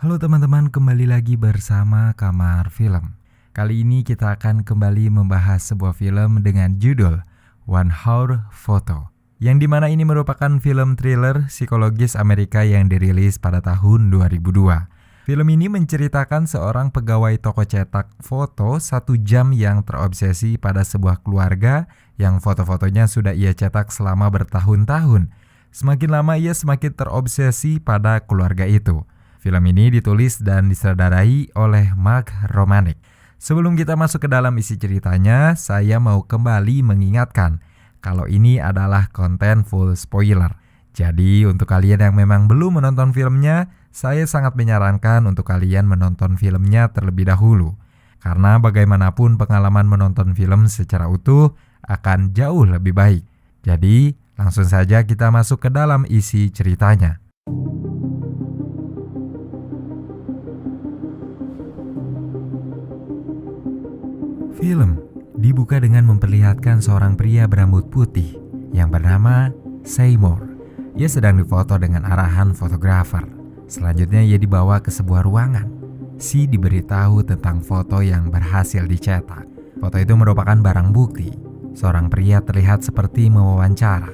Halo teman-teman, kembali lagi bersama Kamar Film. Kali ini kita akan kembali membahas sebuah film dengan judul One Hour Photo, yang dimana ini merupakan film thriller psikologis Amerika yang dirilis pada tahun 2002. Film ini menceritakan seorang pegawai toko cetak foto 1 jam yang terobsesi pada sebuah keluarga yang foto-fotonya sudah ia cetak selama bertahun-tahun. Semakin lama ia semakin terobsesi pada keluarga itu. Film ini ditulis dan disutradarai oleh Mark Romanek. Sebelum kita masuk ke dalam isi ceritanya, saya mau kembali mengingatkan kalau ini adalah konten full spoiler. Jadi untuk kalian yang memang belum menonton filmnya, saya sangat menyarankan untuk kalian menonton filmnya terlebih dahulu. Karena bagaimanapun pengalaman menonton film secara utuh akan jauh lebih baik. Jadi langsung saja kita masuk ke dalam isi ceritanya. Film dibuka dengan memperlihatkan seorang pria berambut putih yang bernama Seymour. Ia sedang difoto dengan arahan fotografer. Selanjutnya ia dibawa ke sebuah ruangan. Si diberitahu tentang foto yang berhasil dicetak. Foto itu merupakan barang bukti. Seorang pria terlihat seperti mewawancara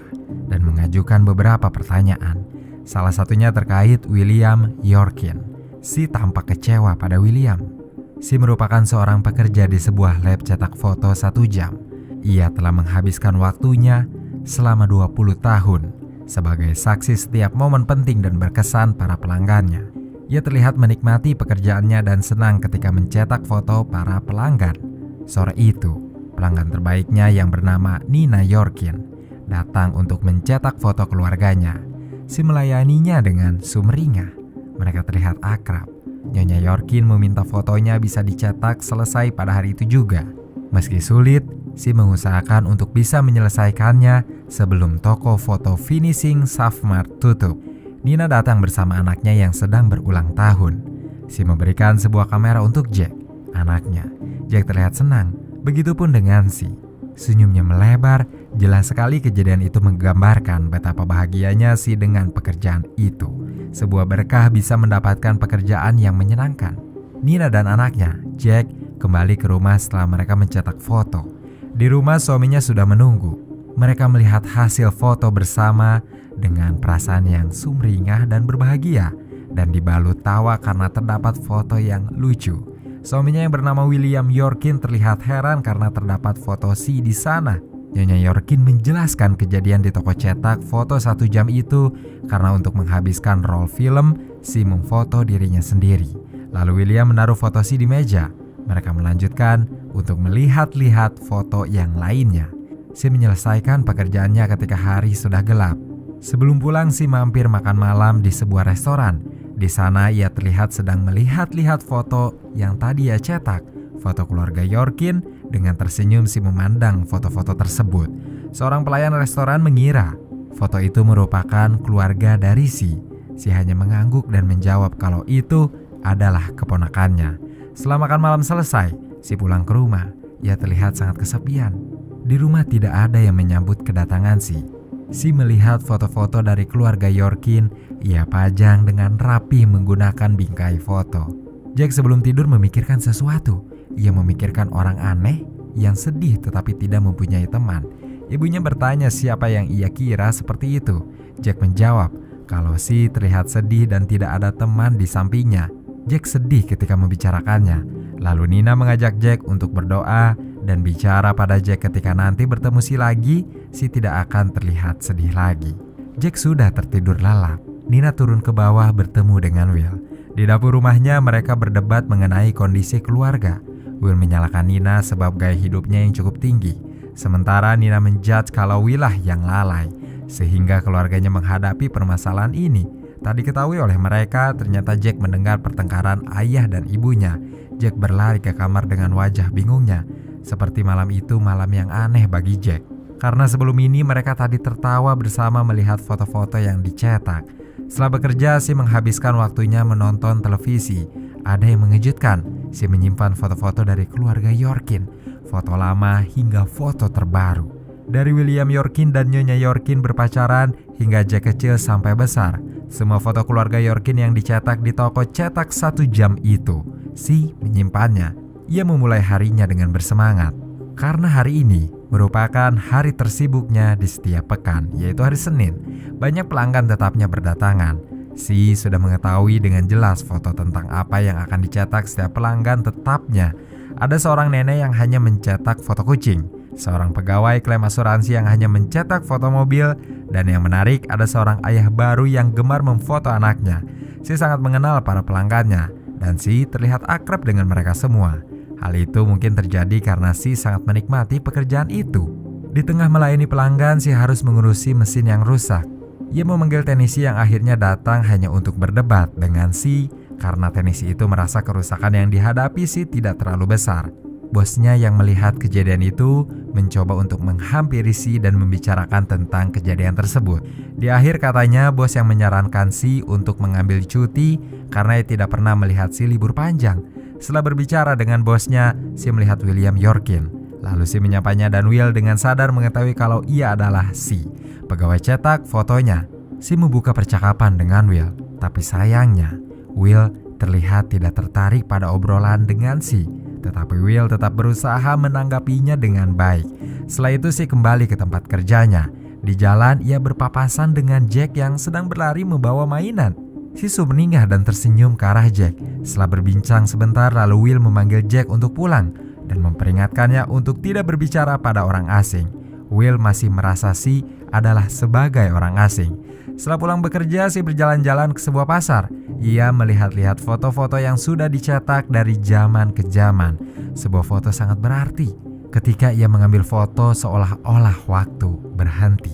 dan mengajukan beberapa pertanyaan. Salah satunya terkait William Yorkin. Si tampak kecewa pada William. Si merupakan seorang pekerja di sebuah lab cetak foto 1 jam. Ia telah menghabiskan waktunya selama 20 tahun sebagai saksi setiap momen penting dan berkesan para pelanggannya. Ia terlihat menikmati pekerjaannya dan senang ketika mencetak foto para pelanggan. Sore itu, pelanggan terbaiknya yang bernama Nina Yorkin datang untuk mencetak foto keluarganya. Si melayaninya dengan sumringah. Mereka terlihat akrab. Nyonya Yorkin meminta fotonya bisa dicetak selesai pada hari itu juga. Meski sulit, si mengusahakan untuk bisa menyelesaikannya sebelum toko foto finishing Safmart tutup. Nina datang bersama anaknya yang sedang berulang tahun. Si memberikan sebuah kamera untuk Jack, anaknya. Jack terlihat senang, begitupun dengan si. Senyumnya melebar, jelas sekali kejadian itu menggambarkan betapa bahagianya si dengan pekerjaan itu. Sebuah berkah bisa mendapatkan pekerjaan yang menyenangkan. Nina dan anaknya, Jack, kembali ke rumah setelah mereka mencetak foto. Di rumah suaminya sudah menunggu. Mereka melihat hasil foto bersama dengan perasaan yang sumringah dan berbahagia, dan dibalut tawa karena terdapat foto yang lucu. Suaminya yang bernama William Yorkin terlihat heran karena terdapat foto si di sana. Nyonya Yorkin menjelaskan kejadian di toko cetak foto 1 jam itu karena untuk menghabiskan roll film, si memfoto dirinya sendiri. Lalu William menaruh foto si di meja. Mereka melanjutkan untuk melihat-lihat foto yang lainnya. Si menyelesaikan pekerjaannya ketika hari sudah gelap. Sebelum pulang, si mampir makan malam di sebuah restoran. Di sana ia terlihat sedang melihat-lihat foto yang tadi ia cetak. Foto keluarga Yorkin. Dengan tersenyum si memandang foto-foto tersebut. Seorang pelayan restoran mengira foto itu merupakan keluarga dari si. Si hanya mengangguk dan menjawab kalau itu adalah keponakannya. Setelah makan malam selesai, si pulang ke rumah. Ia terlihat sangat kesepian. Di rumah tidak ada yang menyambut kedatangan si. Si melihat foto-foto dari keluarga Yorkin. Ia pajang dengan rapi menggunakan bingkai foto. Jack sebelum tidur memikirkan sesuatu. Ia memikirkan orang aneh yang sedih tetapi tidak mempunyai teman. Ibunya bertanya siapa yang ia kira seperti itu. Jack menjawab kalau si terlihat sedih dan tidak ada teman di sampingnya. Jack sedih ketika membicarakannya. Lalu Nina mengajak Jack untuk berdoa dan bicara pada Jack ketika nanti bertemu si lagi, si tidak akan terlihat sedih lagi. Jack sudah tertidur lelap. Nina turun ke bawah bertemu dengan Will. Di dapur rumahnya mereka berdebat mengenai kondisi keluarga. Will menyalahkan Nina sebab gaya hidupnya yang cukup tinggi. Sementara Nina menjudge kalau Will lah yang lalai. Sehingga keluarganya menghadapi permasalahan ini. Tak diketahui oleh mereka, ternyata Jack mendengar pertengkaran ayah dan ibunya. Jack berlari ke kamar dengan wajah bingungnya. Seperti malam itu malam yang aneh bagi Jack. Karena sebelum ini mereka tadi tertawa bersama melihat foto-foto yang dicetak. Setelah bekerja, si menghabiskan waktunya menonton televisi. Ada yang mengejutkan, si menyimpan foto-foto dari keluarga Yorkin, foto lama hingga foto terbaru. Dari William Yorkin dan Nyonya Yorkin berpacaran hingga Jack kecil sampai besar, semua foto keluarga Yorkin yang dicetak di toko cetak 1 jam itu, Si menyimpannya. Ia memulai harinya dengan bersemangat. Karena hari ini merupakan hari tersibuknya di setiap pekan, yaitu hari Senin. Banyak pelanggan tetapnya berdatangan. Si sudah mengetahui dengan jelas foto tentang apa yang akan dicetak setiap pelanggan tetapnya. Ada seorang nenek yang hanya mencetak foto kucing, seorang pegawai klaim asuransi yang hanya mencetak foto mobil, dan yang menarik ada seorang ayah baru yang gemar memfoto anaknya. Si sangat mengenal para pelanggannya, dan Si terlihat akrab dengan mereka semua. Hal itu mungkin terjadi karena Si sangat menikmati pekerjaan itu. Di tengah melayani pelanggan, Si harus mengurusi mesin yang rusak. Ia memanggil teknisi yang akhirnya datang hanya untuk berdebat dengan Si karena teknisi itu merasa kerusakan yang dihadapi Si tidak terlalu besar. Bosnya yang melihat kejadian itu mencoba untuk menghampiri Si dan membicarakan tentang kejadian tersebut. Di akhir katanya bos yang menyarankan Si untuk mengambil cuti karena ia tidak pernah melihat Si libur panjang. Setelah berbicara dengan bosnya, Si melihat William Yorkin. Lalu Si menyapanya dan Will dengan sadar mengetahui kalau ia adalah Si, pegawai cetak fotonya. Si membuka percakapan dengan Will, tapi sayangnya Will terlihat tidak tertarik pada obrolan dengan Si. Tetapi Will tetap berusaha menanggapinya dengan baik. Setelah itu Si kembali ke tempat kerjanya. Di jalan ia berpapasan dengan Jack yang sedang berlari membawa mainan. Si sumringah dan tersenyum ke arah Jack. Setelah berbincang sebentar, lalu Will memanggil Jack untuk pulang dan memperingatkannya untuk tidak berbicara pada orang asing. Will masih merasa Si adalah sebagai orang asing. Setelah pulang bekerja, Si berjalan-jalan ke sebuah pasar. Ia melihat-lihat foto-foto yang sudah dicetak dari zaman ke zaman. Sebuah foto sangat berarti. Ketika ia mengambil foto, seolah-olah waktu berhenti.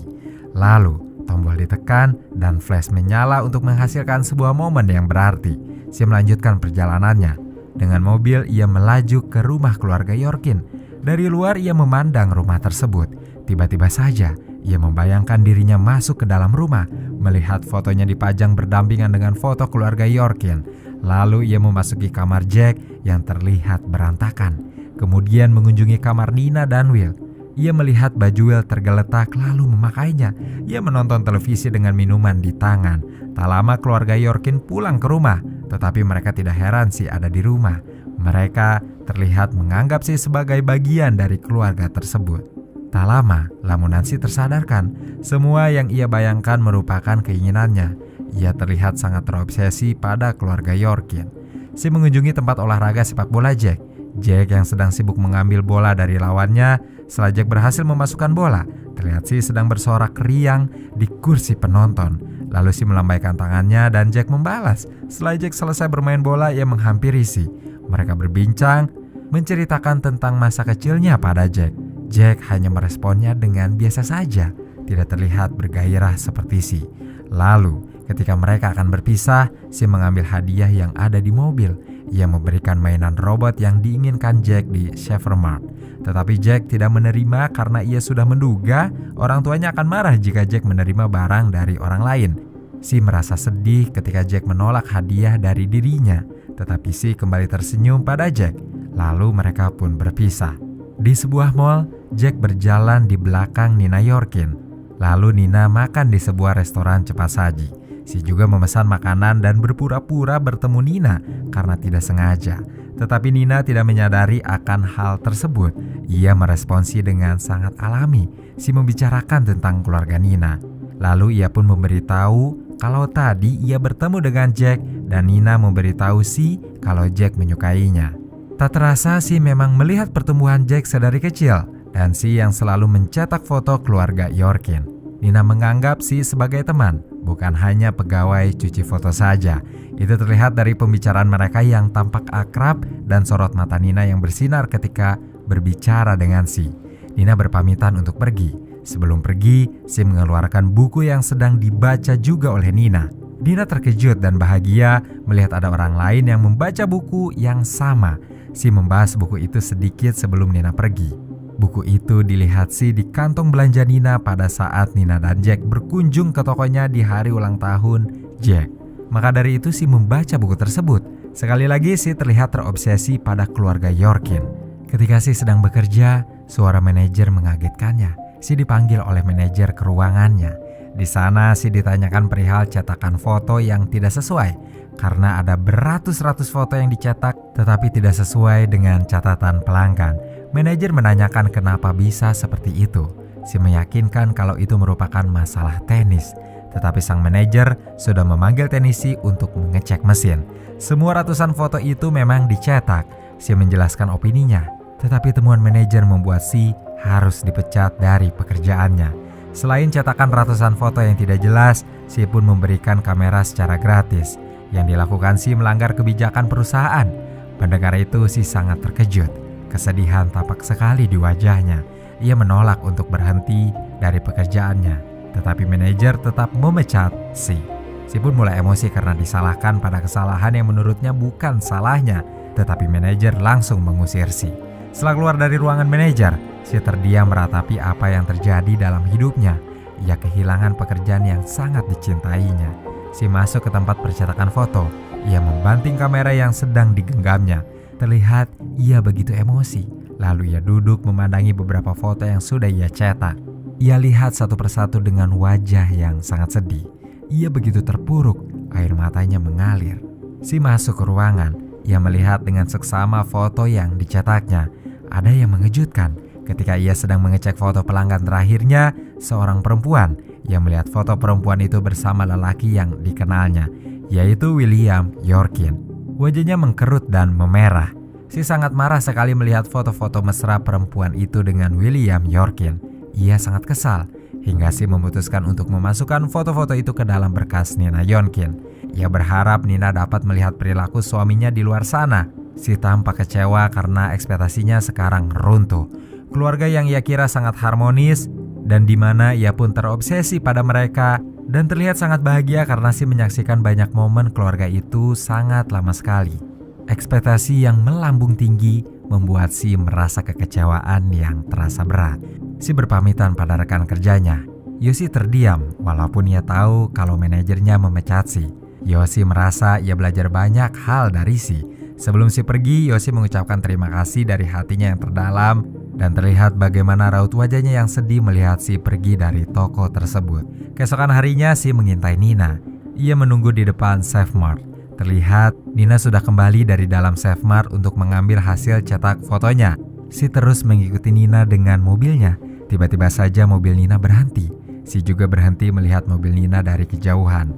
Lalu tombol ditekan dan flash menyala untuk menghasilkan sebuah momen yang berarti. Si melanjutkan perjalanannya. Dengan mobil ia melaju ke rumah keluarga Yorkin. Dari luar ia memandang rumah tersebut. Tiba-tiba saja ia membayangkan dirinya masuk ke dalam rumah, melihat fotonya dipajang berdampingan dengan foto keluarga Yorkin. Lalu ia memasuki kamar Jack yang terlihat berantakan. Kemudian mengunjungi kamar Nina dan Will. Ia melihat baju Will tergeletak lalu memakainya. Ia menonton televisi dengan minuman di tangan. Tak lama keluarga Yorkin pulang ke rumah, tetapi mereka tidak heran Si ada di rumah. Mereka terlihat menganggap Si sebagai bagian dari keluarga tersebut. Tak lama, lamunan Si tersadarkan. Semua yang ia bayangkan merupakan keinginannya. Ia terlihat sangat terobsesi pada keluarga Yorkin. Si mengunjungi tempat olahraga sepak bola Jack. Jack yang sedang sibuk mengambil bola dari lawannya. Setelah Jack berhasil memasukkan bola, terlihat Si sedang bersorak riang di kursi penonton. Lalu Si melambaikan tangannya dan Jack membalas. Setelah Jack selesai bermain bola, ia menghampiri Si. Mereka berbincang, menceritakan tentang masa kecilnya pada Jack. Jack hanya meresponnya dengan biasa saja, tidak terlihat bergairah seperti Si. Lalu, ketika mereka akan berpisah, Si mengambil hadiah yang ada di mobil. Ia memberikan mainan robot yang diinginkan Jack di Chevrolet. Tetapi Jack tidak menerima karena ia sudah menduga orang tuanya akan marah jika Jack menerima barang dari orang lain. Si merasa sedih ketika Jack menolak hadiah dari dirinya. Tetapi Si kembali tersenyum pada Jack. Lalu mereka pun berpisah. Di sebuah mall, Jack berjalan di belakang Nina Yorkin. Lalu Nina makan di sebuah restoran cepat saji. Si juga memesan makanan dan berpura-pura bertemu Nina karena tidak sengaja. Tetapi Nina tidak menyadari akan hal tersebut. Ia meresponsi dengan sangat alami. Si membicarakan tentang keluarga Nina. Lalu ia pun memberitahu kalau tadi ia bertemu dengan Jack dan Nina memberitahu Si kalau Jack menyukainya. Tak terasa Si memang melihat pertumbuhan Jack sedari kecil dan Si yang selalu mencetak foto keluarga Yorkin. Nina menganggap Si sebagai teman, bukan hanya pegawai cuci foto saja. Itu terlihat dari pembicaraan mereka yang tampak akrab dan sorot mata Nina yang bersinar ketika berbicara dengan Si. Nina berpamitan untuk pergi. Sebelum pergi, Si mengeluarkan buku yang sedang dibaca juga oleh Nina. Nina terkejut dan bahagia melihat ada orang lain yang membaca buku yang sama. Si membahas buku itu sedikit sebelum Nina pergi. Buku itu dilihat Si di kantong belanja Nina pada saat Nina dan Jack berkunjung ke tokonya di hari ulang tahun Jack. Maka dari itu Si membaca buku tersebut. Sekali lagi Si terlihat terobsesi pada keluarga Yorkin. Ketika Si sedang bekerja, suara manajer mengagetkannya. Si dipanggil oleh manajer ke ruangannya. Di sana Si ditanyakan perihal cetakan foto yang tidak sesuai karena ada beratus-ratus foto yang dicetak tetapi tidak sesuai dengan catatan pelanggan. Manajer menanyakan kenapa bisa seperti itu. Si meyakinkan kalau itu merupakan masalah teknis. Tetapi sang manajer sudah memanggil teknisi untuk mengecek mesin. Semua ratusan foto itu memang dicetak. Si menjelaskan opininya. Tetapi temuan manajer membuat Si harus dipecat dari pekerjaannya. Selain cetakan ratusan foto yang tidak jelas, Si pun memberikan kamera secara gratis. Yang dilakukan Si melanggar kebijakan perusahaan. Mendengar itu Si sangat terkejut. Kesedihan tampak sekali di wajahnya. Ia menolak untuk berhenti dari pekerjaannya. Tetapi manajer tetap memecat Si. Si pun mulai emosi karena disalahkan pada kesalahan yang menurutnya bukan salahnya. Tetapi manajer langsung mengusir Si. Setelah keluar dari ruangan manajer, Si terdiam meratapi apa yang terjadi dalam hidupnya. Ia kehilangan pekerjaan yang sangat dicintainya. Si masuk ke tempat percetakan foto. Ia membanting kamera yang sedang digenggamnya. Terlihat ia begitu emosi. Lalu ia duduk memandangi beberapa foto yang sudah ia cetak. Ia lihat satu persatu dengan wajah yang sangat sedih. Ia begitu terpuruk, air matanya mengalir. Si masuk ke ruangan. Ia melihat dengan seksama foto yang dicetaknya. Ada yang mengejutkan. Ketika ia sedang mengecek foto pelanggan terakhirnya, seorang perempuan yang melihat foto perempuan itu bersama lelaki yang dikenalnya, yaitu William Yorkin. Wajahnya mengkerut dan memerah. Si sangat marah sekali melihat foto-foto mesra perempuan itu dengan William Yorkin. Ia sangat kesal, hingga Si memutuskan untuk memasukkan foto-foto itu ke dalam berkas Nina Yorkin. Ia berharap Nina dapat melihat perilaku suaminya di luar sana. Si tampak kecewa karena ekspektasinya sekarang runtuh. Keluarga yang ia kira sangat harmonis dan di mana ia pun terobsesi pada mereka dan terlihat sangat bahagia karena Si menyaksikan banyak momen keluarga itu sangat lama sekali. Ekspektasi yang melambung tinggi membuat Si merasa kekecewaan yang terasa berat. Si berpamitan pada rekan kerjanya. Yosi terdiam walaupun ia tahu kalau manajernya memecat Si. Yosi merasa ia belajar banyak hal dari Si. Sebelum Si pergi, Yosi mengucapkan terima kasih dari hatinya yang terdalam dan terlihat bagaimana raut wajahnya yang sedih melihat Si pergi dari toko tersebut. Keesokan harinya Si mengintai Nina. Ia menunggu di depan Safemart. Terlihat Nina sudah kembali dari dalam Safemart untuk mengambil hasil cetak fotonya. Si terus mengikuti Nina dengan mobilnya. Tiba-tiba saja mobil Nina berhenti. Si juga berhenti melihat mobil Nina dari kejauhan.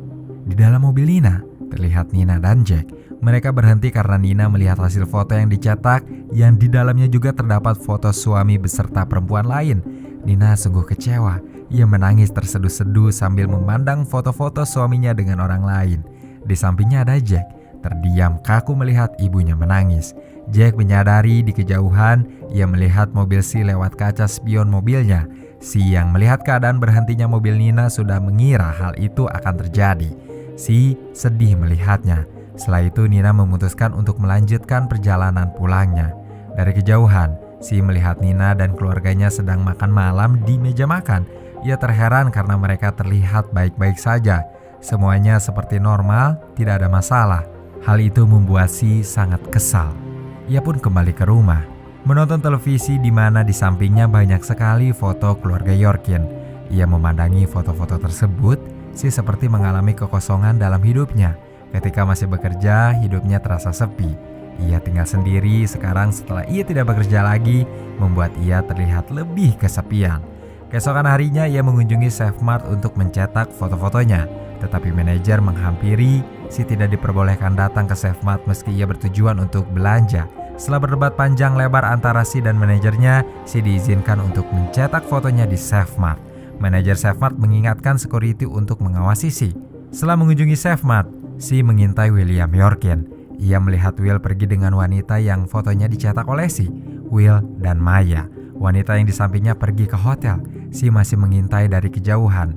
Di dalam mobil Nina terlihat Nina dan Jack. Mereka berhenti karena Nina melihat hasil foto yang dicetak yang di dalamnya juga terdapat foto suami beserta perempuan lain. Nina sungguh kecewa. Ia menangis terseduh-seduh sambil memandang foto-foto suaminya dengan orang lain. Di sampingnya ada Jack, terdiam kaku melihat ibunya menangis. Jack menyadari di kejauhan ia melihat mobil Si lewat kaca spion mobilnya. Si yang melihat keadaan berhentinya mobil Nina sudah mengira hal itu akan terjadi. Si sedih melihatnya. Setelah itu Nina memutuskan untuk melanjutkan perjalanan pulangnya. Dari kejauhan, Si melihat Nina dan keluarganya sedang makan malam di meja makan. Ia terheran karena mereka terlihat baik-baik saja. Semuanya seperti normal, tidak ada masalah. Hal itu membuat Si sangat kesal. Ia pun kembali ke rumah, menonton televisi di mana di sampingnya banyak sekali foto keluarga Yorkin. Ia memandangi foto-foto tersebut, Si seperti mengalami kekosongan dalam hidupnya. Ketika masih bekerja, hidupnya terasa sepi. Ia tinggal sendiri sekarang setelah ia tidak bekerja lagi, membuat ia terlihat lebih kesepian. Keesokan harinya ia mengunjungi Safemart untuk mencetak foto-fotonya. Tetapi manajer menghampiri, Si tidak diperbolehkan datang ke Safemart meski ia bertujuan untuk belanja. Setelah berdebat panjang lebar antara Si dan manajernya, Si diizinkan untuk mencetak fotonya di Safemart. Manajer Safemart mengingatkan security untuk mengawasi Si. Setelah mengunjungi Safemart, Si mengintai William Yorkin. Ia melihat Will pergi dengan wanita yang fotonya dicetak oleh Si. Will dan Maya. Wanita yang di sampingnya pergi ke hotel. Si masih mengintai dari kejauhan.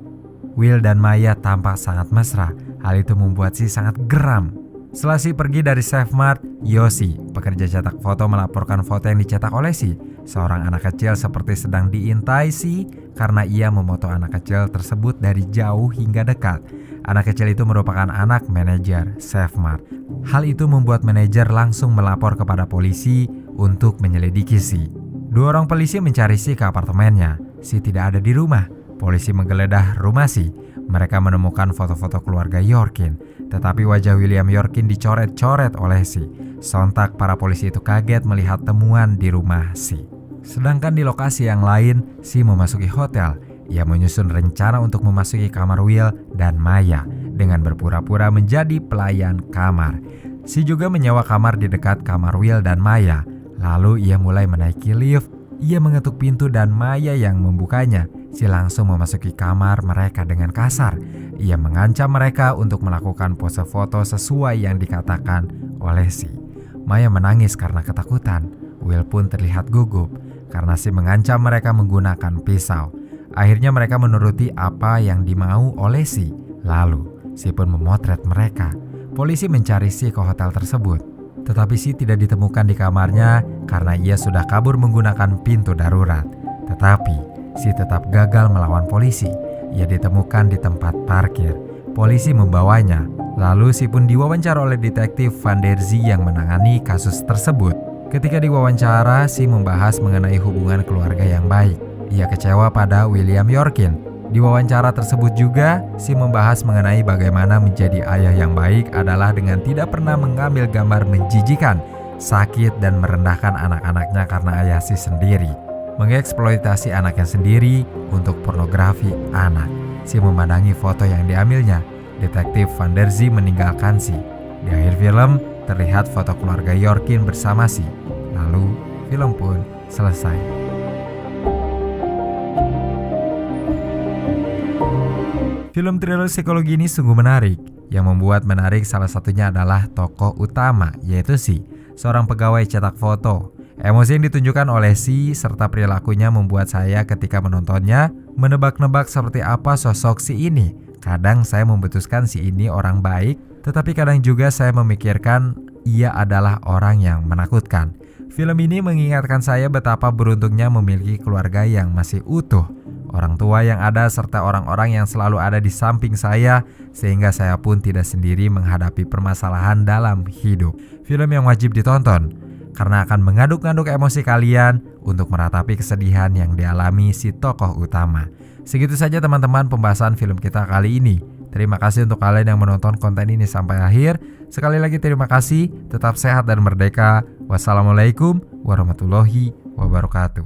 Will dan Maya tampak sangat mesra. Hal itu membuat Si sangat geram. Setelah Si pergi dari Safemart, Yoshi, pekerja cetak foto, melaporkan foto yang dicetak oleh Si. Seorang anak kecil seperti sedang diintai Si karena ia memoto anak kecil tersebut dari jauh hingga dekat. Anak kecil itu merupakan anak manajer Safemart. Hal itu membuat manajer langsung melapor kepada polisi untuk menyelidiki Si. Dua orang polisi mencari Si ke apartemennya. Si tidak ada di rumah. Polisi menggeledah rumah Si. Mereka menemukan foto-foto keluarga Yorkin, tetapi wajah William Yorkin dicoret-coret oleh Si. Sontak para polisi itu kaget melihat temuan di rumah Si. Sedangkan di lokasi yang lain, Si memasuki hotel. Ia menyusun rencana untuk memasuki kamar Will dan Maya dengan berpura-pura menjadi pelayan kamar. Si juga menyewa kamar di dekat kamar Will dan Maya. Lalu ia mulai menaiki lift. Ia mengetuk pintu dan Maya yang membukanya. Si langsung memasuki kamar mereka dengan kasar. Ia mengancam mereka untuk melakukan pose foto sesuai yang dikatakan oleh Si. Maya menangis karena ketakutan. Will pun terlihat gugup karena Si mengancam mereka menggunakan pisau. Akhirnya mereka menuruti apa yang dimau oleh Si. Lalu Si pun memotret mereka. Polisi mencari Si ke hotel tersebut, tetapi Si tidak ditemukan di kamarnya karena ia sudah kabur menggunakan pintu darurat. Tetapi Si tetap gagal melawan polisi. Ia ditemukan di tempat parkir. Polisi membawanya. Lalu Si pun diwawancara oleh detektif Van der Zee yang menangani kasus tersebut. Ketika diwawancara, Si membahas mengenai hubungan keluarga yang baik. Ia kecewa pada William Yorkin. Di wawancara tersebut juga, Si membahas mengenai bagaimana menjadi ayah yang baik adalah dengan tidak pernah mengambil gambar menjijikan, sakit, dan merendahkan anak-anaknya karena ayah Si sendiri mengeksploitasi anaknya sendiri untuk pornografi anak. Si memandangi foto yang diambilnya. Detektif Van der Zee meninggalkan Si. Di akhir film, terlihat foto keluarga Yorkin bersama Si. Lalu, film pun selesai. Film thriller psikologi ini sungguh menarik. Yang membuat menarik salah satunya adalah tokoh utama, yaitu Si, seorang pegawai cetak foto. Emosi yang ditunjukkan oleh Si serta perilakunya membuat saya ketika menontonnya menebak-nebak seperti apa sosok Si ini. Kadang saya memutuskan Si ini orang baik, tetapi kadang juga saya memikirkan ia adalah orang yang menakutkan. Film ini mengingatkan saya betapa beruntungnya memiliki keluarga yang masih utuh, orang tua yang ada, serta orang-orang yang selalu ada di samping saya, sehingga saya pun tidak sendiri menghadapi permasalahan dalam hidup. Film yang wajib ditonton, karena akan mengaduk-aduk emosi kalian untuk meratapi kesedihan yang dialami si tokoh utama. Segitu saja teman-teman pembahasan film kita kali ini. Terima kasih untuk kalian yang menonton konten ini sampai akhir. Sekali lagi terima kasih, tetap sehat dan merdeka. Wassalamualaikum warahmatullahi wabarakatuh.